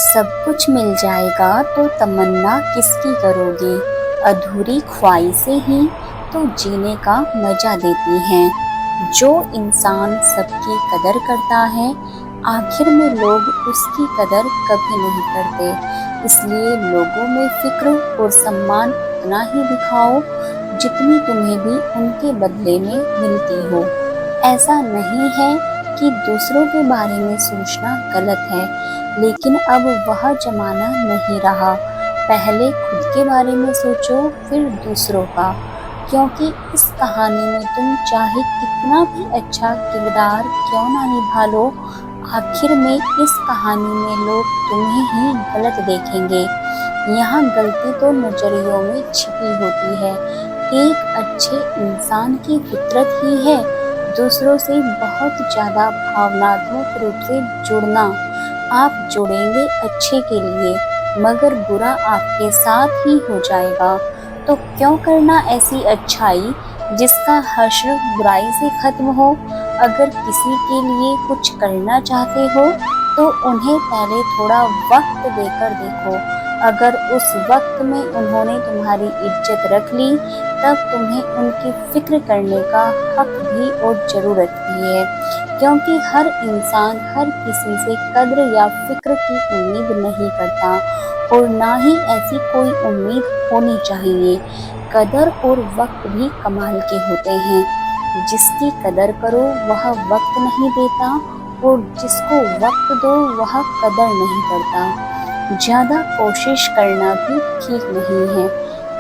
सब कुछ मिल जाएगा तो तमन्ना किसकी करोगे। अधूरी ख्वाहिशें ही तो जीने का मजा देती हैं। जो इंसान सबकी कदर करता है आखिर में लोग उसकी कदर कभी नहीं करते। इसलिए लोगों में फिक्र और सम्मान उतना ही दिखाओ जितनी तुम्हें भी उनके बदले में मिलती हो। ऐसा नहीं है कि दूसरों के बारे में सोचना गलत है, लेकिन अब वह जमाना नहीं रहा। पहले खुद के बारे में सोचो फिर दूसरों का, क्योंकि इस कहानी में तुम चाहे कितना भी अच्छा किरदार क्यों ना निभा लो, आखिर में इस कहानी में लोग तुम्हें ही गलत देखेंगे। यहाँ गलती तो नजरियों में छिपी होती है। एक अच्छे इंसान की फितरत ही है दूसरों से बहुत ज्यादा भावनात्मक रूप से जुड़ना। आप जुड़ेंगे अच्छे के लिए, मगर बुरा आपके साथ ही हो जाएगा। तो क्यों करना ऐसी अच्छाई जिसका हश्र बुराई से खत्म हो। अगर किसी के लिए कुछ करना चाहते हो तो उन्हें पहले थोड़ा वक्त देकर देखो। अगर उस वक्त में उन्होंने तुम्हारी इज्जत रख ली तब तुम्हें उनकी फिक्र करने का हक भी और जरूरत भी है, क्योंकि हर इंसान हर किसी से कद्र या फिक्र की उम्मीद नहीं करता और ना ही ऐसी कोई उम्मीद होनी चाहिए। कदर और वक्त भी कमाल के होते हैं। जिसकी कदर करो वह वक्त नहीं देता और जिसको वक्त दो वह कदर नहीं करता। ज्यादा कोशिश करना भी ठीक नहीं है,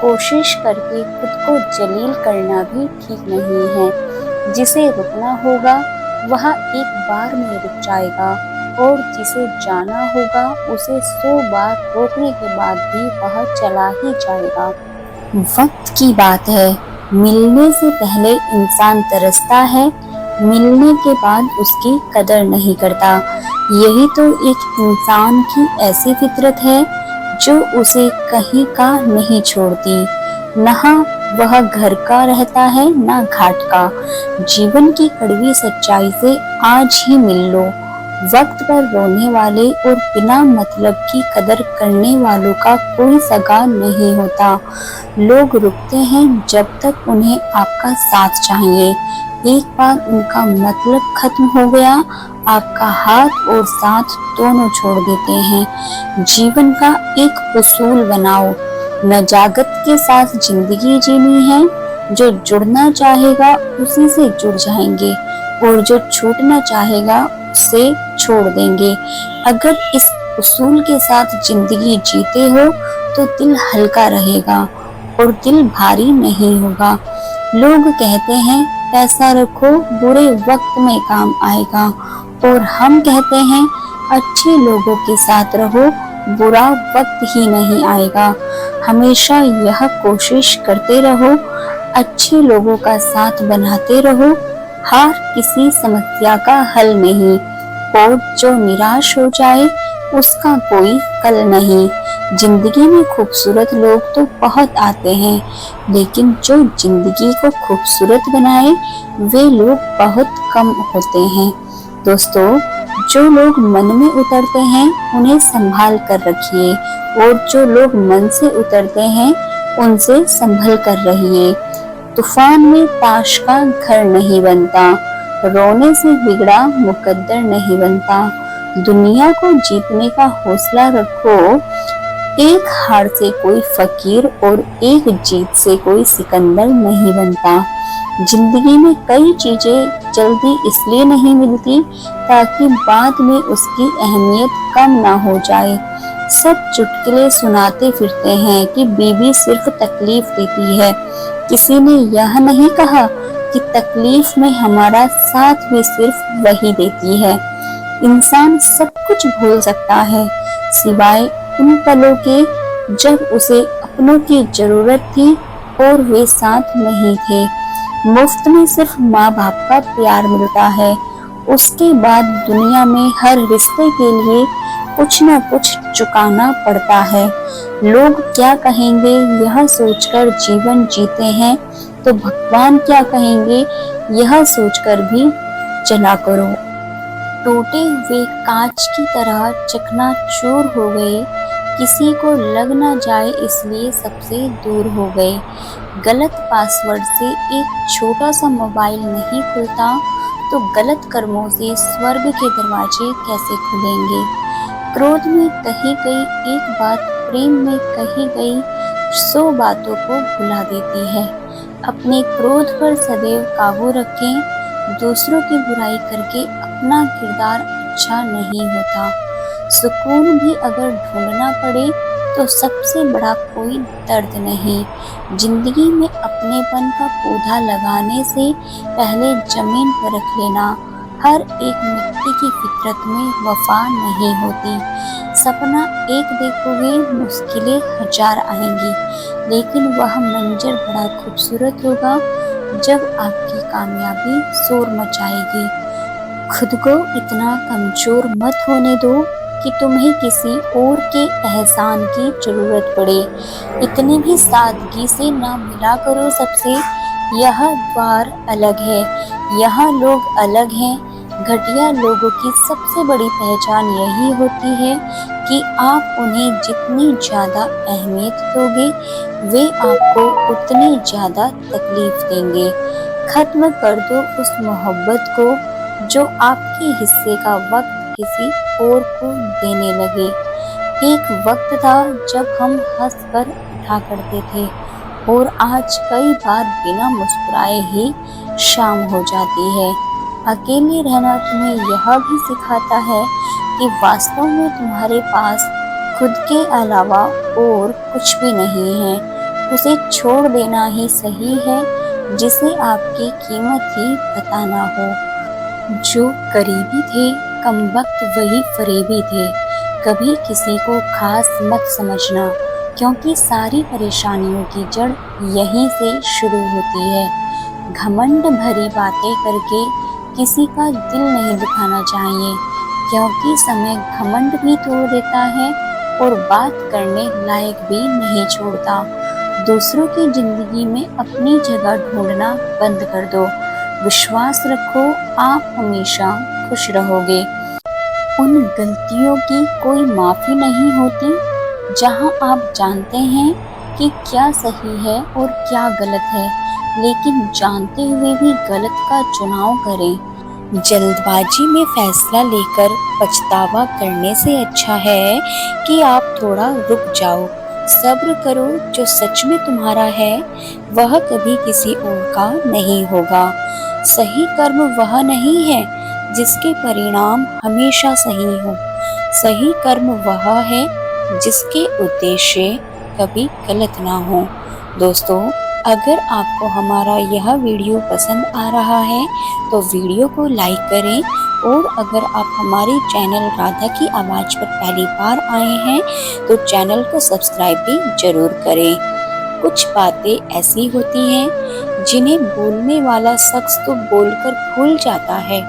कोशिश करके खुद को जलील करना भी ठीक नहीं है। जिसे रुकना होगा वह एक बार में रुक जाएगा और जिसे जाना होगा उसे 100 बार रोकने के बाद भी वह चला ही जाएगा। वक्त की बात है, मिलने से पहले इंसान तरसता है, मिलने के बाद उसकी कदर नहीं करता। यही तो एक इंसान की ऐसी फितरत है जो उसे कहीं का नहीं छोड़ती। ना वह घर का रहता है ना घाट का। जीवन की कड़वी सच्चाई से आज ही मिल लो। वक्त पर रोने वाले और बिना मतलब की कदर करने वालों का कोई सगा नहीं होता। लोग रुकते हैं जब तक उन्हें आपका साथ चाहिए। एक बार उनका मतलब खत्म हो गया आपका हाथ और साथ दोनों छोड़ देते हैं। जीवन का एक उसूल बनाओ, नजाकत के साथ जिंदगी जीनी है। जो जुड़ना चाहेगा उसी से जुड़ जाएंगे और जो छूटना चाहेगा उससे छोड़ देंगे। अगर इस उसूल के साथ जिंदगी जीते हो तो दिल हल्का रहेगा और दिल भारी नहीं होगा। लोग कहते हैं पैसा रखो बुरे वक्त में काम आएगा, और हम कहते हैं अच्छे लोगों के साथ रहो बुरा वक्त ही नहीं आएगा। हमेशा यह कोशिश करते रहो, अच्छे लोगों का साथ बनाते रहो। हार किसी समस्या का हल नहीं, और जो निराश हो जाए उसका कोई कल नहीं। जिंदगी में खूबसूरत लोग तो बहुत आते हैं, लेकिन जो जिंदगी को खूबसूरत बनाए वे लोग बहुत कम होते हैं। दोस्तों, जो लोग मन में उतरते हैं उन्हें संभाल कर रखिए, और जो लोग मन से उतरते हैं उनसे संभल कर रहिए। तूफान में ताश का घर नहीं बनता, रोने से बिगड़ा मुकद्दर नहीं बनता। दुनिया को जीतने का हौसला रखो। एक हार से कोई फकीर और एक जीत से कोई सिकंदर नहीं बनता। जिंदगी में कई चीजें जल्दी इसलिए नहीं मिलती ताकि बाद में उसकी अहमियत कम ना हो जाए। सब चुटकुले सुनाते फिरते हैं कि बीवी सिर्फ तकलीफ देती है। किसी ने यह नहीं कहा कि तकलीफ में हमारा साथ भी सिर्फ वही देती है। इंसान सब कुछ भूल सकता है सिवाय उन पलों के जब उसे अपनों की जरूरत थी और वे साथ नहीं थे। मुफ्त में सिर्फ माँ बाप का प्यार मिलता है, उसके बाद दुनिया में हर रिश्ते के लिए कुछ न कुछ चुकाना पड़ता है। लोग क्या कहेंगे यह सोचकर जीवन जीते हैं तो भगवान क्या कहेंगे यह सोचकर भी चला करो। टूटे हुए कांच की तरह चकनाचूर हो गए, किसी को लग ना जाए इसलिए सबसे दूर हो गए। गलत पासवर्ड से एक छोटा सा मोबाइल नहीं खुलता, तो गलत कर्मों से स्वर्ग के दरवाजे कैसे खुलेंगे। क्रोध में कही गई एक बात प्रेम में कही गई 100 बातों को भुला देती है। अपने क्रोध पर सदैव काबू रखें, दूसरों की बुराई करके अपना किरदार अच्छा नहीं होता। सुकून भी अगर ढूंढना पड़े तो सबसे बड़ा कोई दर्द नहीं। जिंदगी में अपनेपन का पौधा लगाने से पहले जमीन पर रख लेना। हर एक मिट्टी की फितरत में वफा नहीं होती। सपना एक देखोगे, मुश्किलें 1000 आएंगी, लेकिन वह मंजर बड़ा खूबसूरत होगा जब आपकी कामयाबी शोर मचाएगी। खुद को इतना कमजोर मत होने दो कि तुम्हें किसी और के एहसान की जरूरत पड़े। इतनी भी सादगी से ना मिला करो सबसे। यह द्वार अलग है, यहाँ लोग अलग हैं। घटिया लोगों की सबसे बड़ी पहचान यही होती है कि आप उन्हें जितनी ज्यादा अहमियत दोगे, वे आपको उतनी ज्यादा तकलीफ देंगे। खत्म कर दो उस मोहब्बत को जो आपके हिस्से का वक्त किसी और को देने लगे। एक वक्त था जब हम हंस कर उठा करते थे, और आज कई बार बिना मुस्कुराए ही शाम हो जाती है। अकेले रहना तुम्हें यह भी सिखाता है कि वास्तव में तुम्हारे पास खुद के अलावा और कुछ भी नहीं है। उसे छोड़ देना ही सही है जिसे आपकी कीमत ही पता ना हो। जो करीबी थे कमबख्त वही फरेबी थे। कभी किसी को खास मत समझना, क्योंकि सारी परेशानियों की जड़ यहीं से शुरू होती है। घमंड भरी बातें करके किसी का दिल नहीं दुखाना चाहिए, क्योंकि समय घमंड भी तोड़ देता है और बात करने लायक भी नहीं छोड़ता। दूसरों की जिंदगी में अपनी जगह ढूंढना बंद कर दो। विश्वास रखो, आप हमेशा खुश रहोगे। उन गलतियों की कोई माफी नहीं होती जहां आप जानते हैं कि क्या सही है और क्या गलत है, लेकिन जानते हुए भी गलत का चुनाव करें। जल्दबाजी में फैसला लेकर पछतावा करने से अच्छा है कि आप थोड़ा रुक जाओ, सब्र करो। जो सच में तुम्हारा है वह कभी किसी और का नहीं होगा। सही कर्म वह नहीं है जिसके परिणाम हमेशा सही हो। सही कर्म वह है जिसके उद्देश्य कभी गलत ना हो। दोस्तों, अगर आपको हमारा यह वीडियो पसंद आ रहा है तो वीडियो को लाइक करें, और अगर आप हमारे चैनल राधा की आवाज़ पर पहली बार आए हैं तो चैनल को सब्सक्राइब भी जरूर करें। कुछ बातें ऐसी होती हैं जिन्हें बोलने वाला शख्स तो बोलकर भूल जाता है,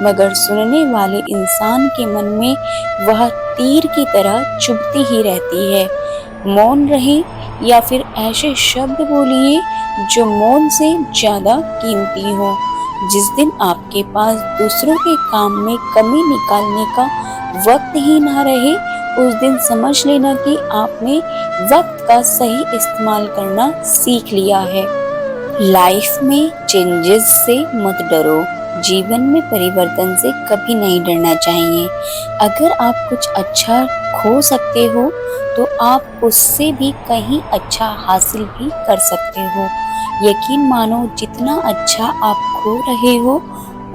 मगर सुनने वाले इंसान के मन में वह तीर की तरह चुभती ही रहती है। मौन रहे या फिर ऐसे शब्द बोलिए जो मौन से ज्यादा कीमती हो। जिस दिन आपके पास दूसरों के काम में कमी निकालने का वक्त ही ना रहे, उस दिन समझ लेना कि आपने वक्त का सही इस्तेमाल करना सीख लिया है। लाइफ में चेंजेस से मत डरो, जीवन में परिवर्तन से कभी नहीं डरना चाहिए। अगर आप कुछ अच्छा खो सकते हो तो आप उससे भी कहीं अच्छा हासिल भी कर सकते हो। यकीन मानो, जितना अच्छा आप खो रहे हो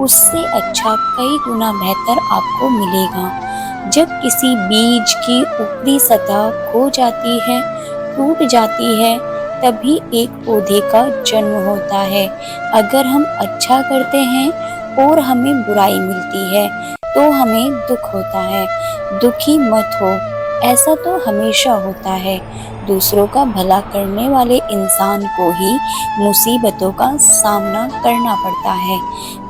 उससे अच्छा कई गुना बेहतर आपको मिलेगा। जब किसी बीज की ऊपरी सतह खो जाती है, टूट जाती है, तभी एक पौधे का जन्म होता है। अगर हम अच्छा करते हैं और हमें बुराई मिलती है तो हमें दुख होता है। दुखी मत हो, ऐसा तो हमेशा होता है। दूसरों का भला करने वाले इंसान को ही मुसीबतों का सामना करना पड़ता है।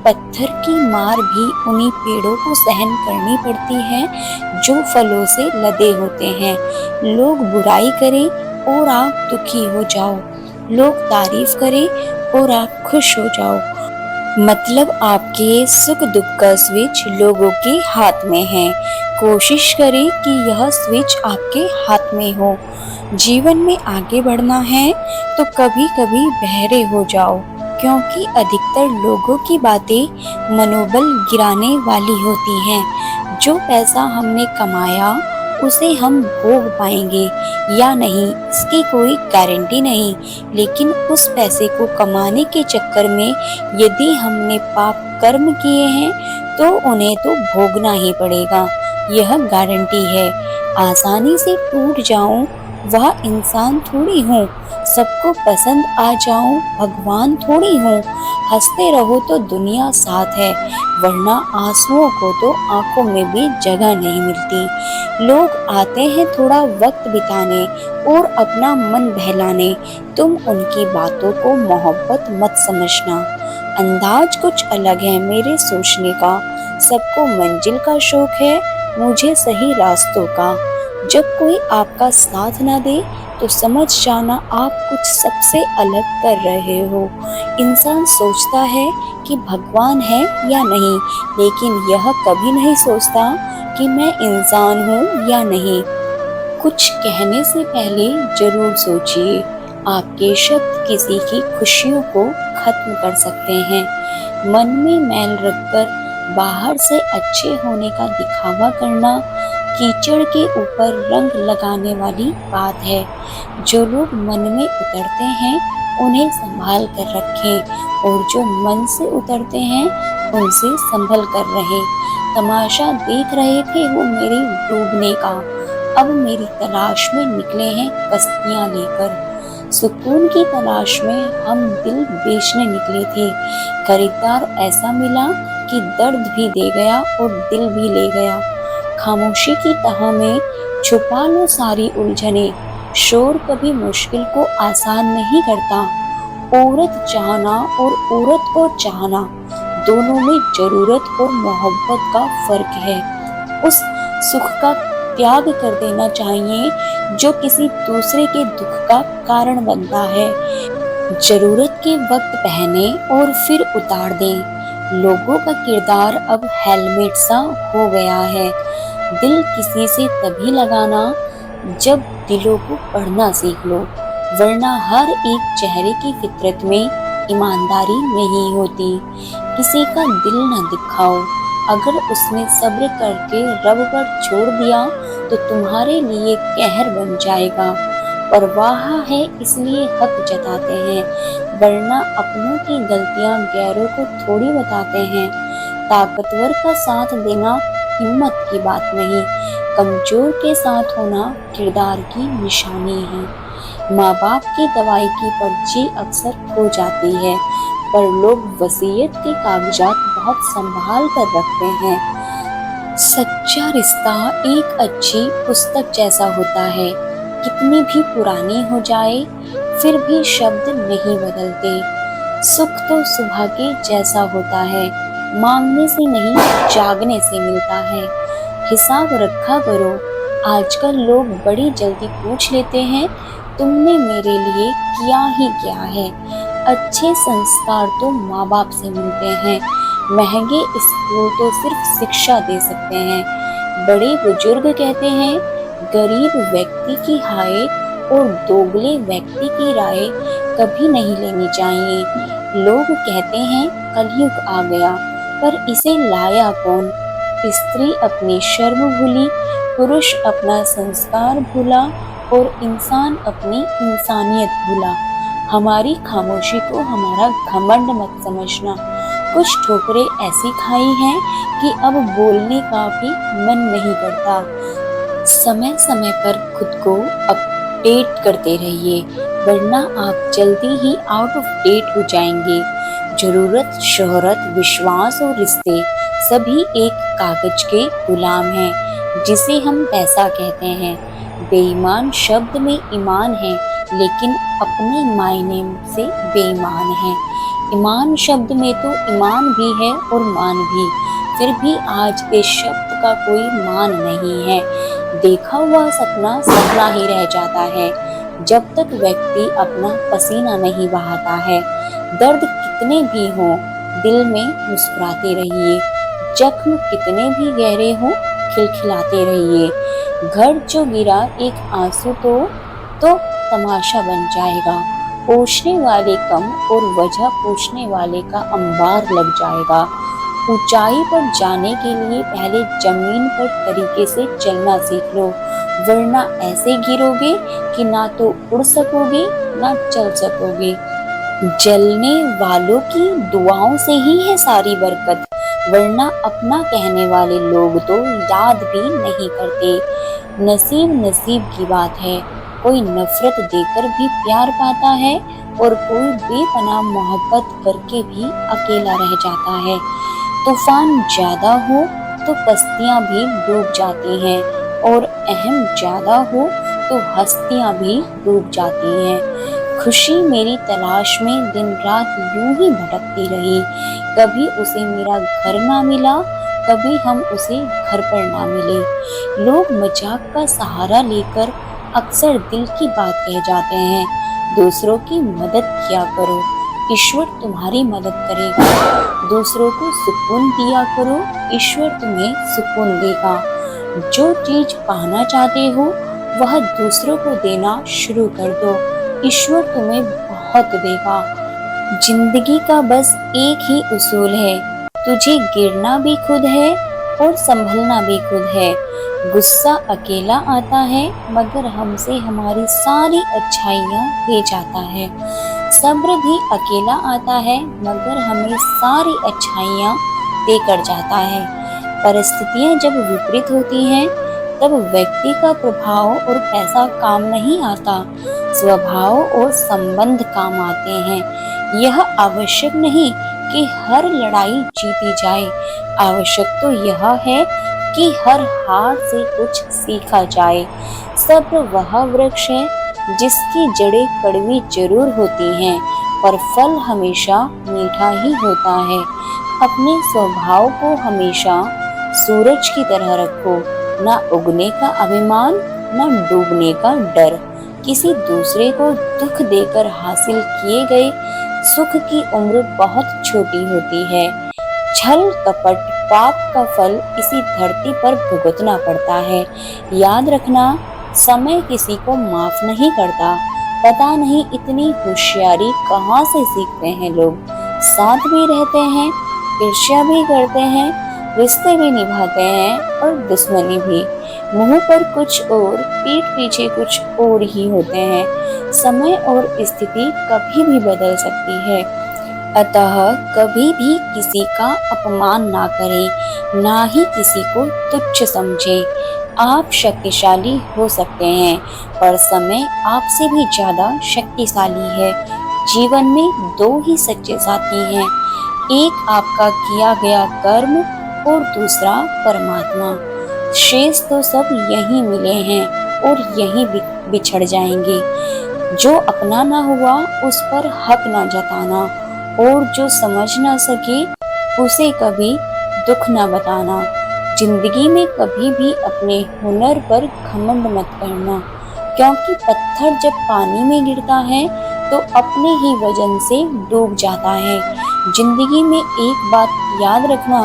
पत्थर की मार भी उन्हीं पेड़ों को सहन करनी पड़ती है जो फलों से लदे होते हैं। लोग बुराई करें और आप दुखी हो जाओ, लोग तारीफ करें और आप खुश हो जाओ। मतलब आपके सुख दुख का स्विच लोगों के हाथ में है। कोशिश करें कि यह स्विच आपके हाथ में हो। जीवन में आगे बढ़ना है तो कभी कभी बहरे हो जाओ, क्योंकि अधिकतर लोगों की बातें मनोबल गिराने वाली होती हैं। जो पैसा हमने कमाया उसे हम भोग पाएंगे या नहीं इसकी कोई गारंटी नहीं, लेकिन उस पैसे को कमाने के चक्कर में यदि हमने पाप कर्म किए हैं तो उन्हें तो भोगना ही पड़ेगा, यह गारंटी है। आसानी से टूट जाऊं वह इंसान थोड़ी हूँ, सबको पसंद आ जाऊं भगवान थोड़ी हूँ। हंसते रहो तो दुनिया साथ है, वरना आंसुओं को तो आंखों में भी जगह नहीं मिलती। लोग आते हैं थोड़ा वक्त बिताने और अपना मन बहलाने, तुम उनकी बातों को मोहब्बत मत समझना। अंदाज कुछ अलग है मेरे सोचने का, सबको मंजिल का शौक है, मुझे सही रास्तों का। जब कोई आपका साथ ना दे तो समझ जाना आप कुछ सबसे अलग कर रहे हो। इंसान सोचता है कि भगवान है या नहीं, लेकिन यह कभी नहीं सोचता कि मैं इंसान हूँ या नहीं। कुछ कहने से पहले जरूर सोचिए, आपके शब्द किसी की खुशियों को खत्म कर सकते हैं। मन में मैल रखकर बाहर से अच्छे होने का दिखावा करना कीचड़ के ऊपर रंग लगाने वाली बात है। जो लोग मन में उतरते हैं उन्हें संभाल कर रखें, और जो मन से उतरते हैं उनसे संभल कर रहे। तमाशा देख रहे थे वो मेरे डूबने का, अब मेरी तलाश में निकले हैं कश्तियां लेकर। सुकून की तलाश में हम दिल बेचने निकले थे, खरीदार ऐसा मिला कि दर्द भी दे गया और दिल भी ले गया। खामोशी की तह में छुपा लो सारी उलझने, शोर कभी मुश्किल को आसान नहीं करता। औरत चाहना और औरत को चाहना दोनों में जरूरत और मोहब्बत का फर्क है। उस सुख का त्याग कर देना चाहिए जो किसी दूसरे के दुख का कारण बनता है। जरूरत के वक्त पहने और फिर उतार दें। लोगों का किरदार अब हेलमेट सा हो गया है। दिल किसी से तभी लगाना जब दिलों को पढ़ना सीख लो, वरना हर एक चेहरे की फितरत में ईमानदारी नहीं होती। किसी का दिल न दिखाओ, अगर उसने सब्र करके रब पर छोड़ दिया तो तुम्हारे लिए कहर बन जाएगा। परवाह है इसलिए हक जताते हैं, वरना अपनों की गलतियां गैरों को थोड़ी बताते हैं। ताकतवर का साथ देना हिम्मत की बात नहीं, कमजोर के साथ होना किरदार की निशानी है। माँ बाप की दवाई की पर्ची अक्सर खो जाती है, पर लोग वसीयत के कागजात बहुत संभाल कर रखते हैं। सच्चा रिश्ता एक अच्छी पुस्तक जैसा होता है, कितनी भी पुरानी हो जाए फिर भी शब्द नहीं बदलते। सुख तो सुबह के जैसा होता है, मांगने से नहीं जागने से मिलता है। हिसाब रखा करो, आजकल लोग बड़ी जल्दी पूछ लेते हैं तुमने मेरे लिए किया ही क्या है। अच्छे संस्कार तो माँ बाप से मिलते हैं, महंगे स्कूल तो सिर्फ शिक्षा दे सकते हैं। बड़े बुजुर्ग कहते हैं गरीब व्यक्ति की हाय और दोगले व्यक्ति की राय कभी नहीं लेनी चाहिए। लोग कहते हैं कलयुग आ गया, पर इसे लाया कौन? स्त्री अपनी शर्म भूली, पुरुष अपना संस्कार भूला और इंसान अपनी इंसानियत भूला। हमारी खामोशी को हमारा घमंड मत समझना। कुछ ठोकरें ऐसी खाई हैं कि अब बोलने का भी मन नहीं करता। समय समय पर खुद को अपडेट करते रहिए, वरना आप जल्दी ही आउट ऑफ डेट हो जाएंगे। जरूरत, शोहरत, विश्वास और रिश्ते सभी एक कागज के गुलाम हैं जिसे हम पैसा कहते हैं। बेईमान शब्द में ईमान है, लेकिन अपने मायने से बेईमान है। ईमान शब्द में तो ईमान भी है और मान भी, फिर भी आज इस शब्द का कोई मान नहीं है। देखा हुआ सपना सपना ही रह जाता है जब तक व्यक्ति अपना पसीना नहीं बहाता है। दर्द कितने भी हों, दिल में मुस्कुराते रहिए। जख्म कितने भी गहरे हों, खिलखिलाते रहिए। घर जो गिरा एक आंसू तो तमाशा बन जाएगा। पूछने वाले कम और वजह पूछने वाले का अंबार लग जाएगा। ऊंचाई पर जाने के लिए पहले जमीन पर तरीके से चलना सीख लो, वरना ऐसे गिरोगे कि ना तो उड़ सकोगे ना चल सकोगे। जलने वालों की दुआओं से ही है सारी बरकत, वरना अपना कहने वाले लोग तो याद भी नहीं करते। नसीब नसीब की बात है, कोई नफरत देकर भी प्यार पाता है और कोई बेपनाह मोहब्बत करके भी अकेला रह जाता है। तूफान ज्यादा हो तो कश्तियां भी डूब जाती हैं और अहम ज्यादा हो तो हस्तियां भी डूब जाती हैं। खुशी मेरी तलाश में दिन रात यूं ही भटकती रही। कभी उसे मेरा घर ना मिला, कभी हम उसे घर पर ना मिले। लोग मजाक का सहारा लेकर अक्सर दिल की बात कह जाते हैं। दूसरों की मदद किया करो, ईश्वर तुम्हारी मदद करेगा। दूसरों को सुकून दिया करो, ईश्वर तुम्हें सुकून देगा। जो चीज पाना चाहते हो वह दूसरों को देना शुरू कर दो, ईश्वर तुम्हें बहुत देगा। जिंदगी का बस एक ही उसूल है, तुझे गिरना भी खुद है और संभलना भी खुद है। गुस्सा अकेला आता है मगर हमसे हमारी सारी अच्छाइयाँ ले जाता है। सब्र भी अकेला आता है मगर हमें सारी अच्छाइयाँ देकर जाता है। परिस्थितियाँ जब विपरीत होती हैं तब व्यक्ति का प्रभाव और पैसा काम नहीं आता, स्वभाव और संबंध काम आते हैं। यह आवश्यक नहीं कि हर लड़ाई जीती जाए, आवश्यक तो यह है कि हर हार से कुछ सीखा जाए। सब्र वह वृक्ष है जिसकी जड़ें कड़वी जरूर होती हैं पर फल हमेशा मीठा ही होता है। अपने स्वभाव को हमेशा सूरज की तरह रखो, ना उगने का अभिमान ना डूबने का डर। किसी दूसरे को दुख देकर हासिल किए गए सुख की उम्र बहुत छोटी होती है। छल कपट पाप का फल इसी धरती पर भुगतना पड़ता है। याद रखना, समय किसी को माफ नहीं करता। पता नहीं इतनी होशियारी कहाँ से सीखते हैं लोग। साथ भी रहते हैं, ईर्ष्या भी करते हैं, रिश्ते भी निभाते हैं और दुश्मनी भी। मुंह पर कुछ और पीठ पीछे कुछ और ही होते हैं। समय और स्थिति कभी भी बदल सकती है, अतः कभी भी किसी का अपमान ना करें, ना ही किसी को तुच्छ समझें। आप शक्तिशाली हो सकते हैं पर समय आपसे भी ज्यादा शक्तिशाली है। जीवन में दो ही सच्चे साथी हैं, एक आपका किया गया कर्म और दूसरा परमात्मा। शेष तो सब यहीं मिले हैं और यहीं बिछड़ जाएंगे। जो अपना ना हुआ उस पर हक ना जताना और जो समझ ना सके उसे कभी दुख ना बताना। जिंदगी में कभी भी अपने हुनर पर घमंड मत करना, क्योंकि पत्थर जब पानी में गिरता है तो अपने ही वजन से डूब जाता है। जिंदगी में एक बात याद रखना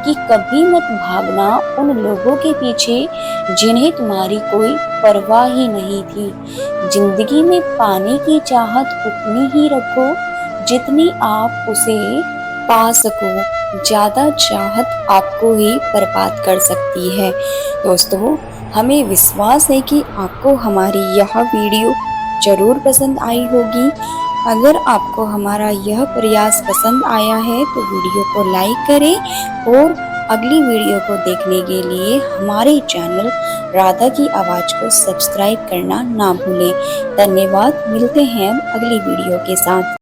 कि कभी मत भागना उन लोगों के पीछे जिन्हें तुम्हारी कोई परवाह ही नहीं थी। जिंदगी में पाने की चाहत उतनी ही रखो जितनी आप उसे पा सको। ज्यादा चाहत आपको ही बर्बाद कर सकती है। दोस्तों, हमें विश्वास है कि आपको हमारी यह वीडियो जरूर पसंद आई होगी। अगर आपको हमारा यह प्रयास पसंद आया है तो वीडियो को लाइक करें और अगली वीडियो को देखने के लिए हमारे चैनल राधा की आवाज़ को सब्सक्राइब करना ना भूलें। धन्यवाद। मिलते हैं अगली वीडियो के साथ।